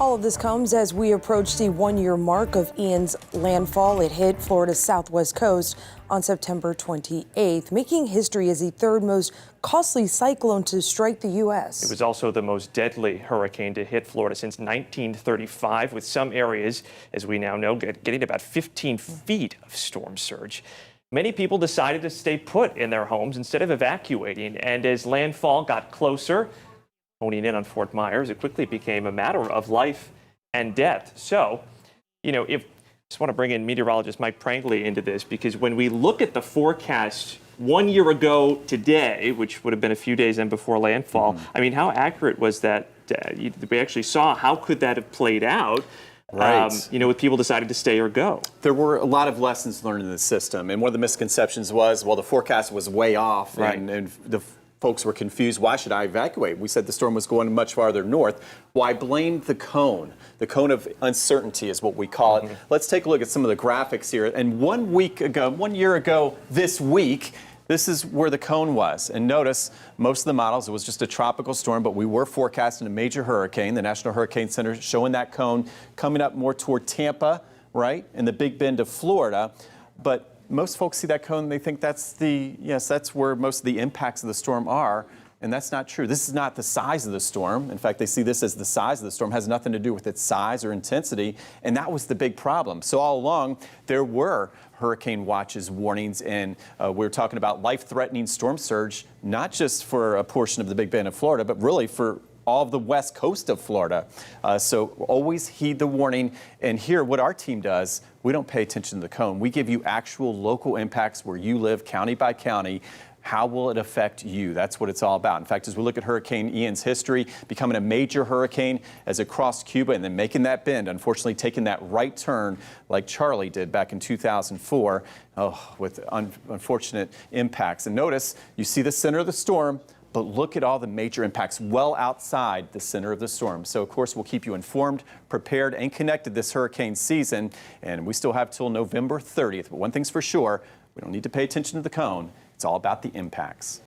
All of this comes as we approach the one-year mark of Ian's landfall. It hit Florida's southwest coast on September 28th, making history as the third most costly cyclone to strike the U.S. It was also the most deadly hurricane to hit Florida since 1935, with some areas, as we now know, getting about 15 feet of storm surge. Many people decided to stay put in their homes instead of evacuating, and as landfall got closer, honing in on Fort Myers, it quickly became a matter of life and death. So, just want to bring in meteorologist Mike Prangley into this, because when we look at the forecast 1 year ago today, which would have been a few days in before landfall, I mean, how accurate was that? We actually saw how could that have played out? Right. With people decided to stay or go. There were a lot of lessons learned in the system. And one of the misconceptions was, well, the forecast was way off, right, and the folks were confused. Why should I evacuate? We said the storm was going much farther north. Well, I blamed the cone. The cone of uncertainty is what we call it. Let's take a look at some of the graphics here. And 1 year ago this week, this is where the cone was. And notice, most of the models, it was just a tropical storm, but we were forecasting a major hurricane. The National Hurricane Center showing that cone coming up more toward Tampa, right, and the Big Bend of Florida. But most folks see that cone and they think that's where most of the impacts of the storm are. And that's not true. This is not the size of the storm. In fact, they see this as the size of the storm. It has nothing to do with its size or intensity. And that was the big problem. So all along, there were hurricane watches, warnings, and we were talking about life-threatening storm surge, not just for a portion of the Big Bend of Florida, but really for all of the west coast of Florida. So always heed the warning. And here, what our team does, we don't pay attention to the cone. We give you actual local impacts where you live, county by county. How will it affect you? That's what it's all about. In fact, as we look at Hurricane Ian's history, becoming a major hurricane as it crossed Cuba and then making that bend, unfortunately taking that right turn like Charlie did back in 2004, with unfortunate impacts. And notice, you see the center of the storm, but look at all the major impacts well outside the center of the storm. So, of course, we'll keep you informed, prepared, and connected this hurricane season. And we still have till November 30th. But one thing's for sure, we don't need to pay attention to the cone. It's all about the impacts.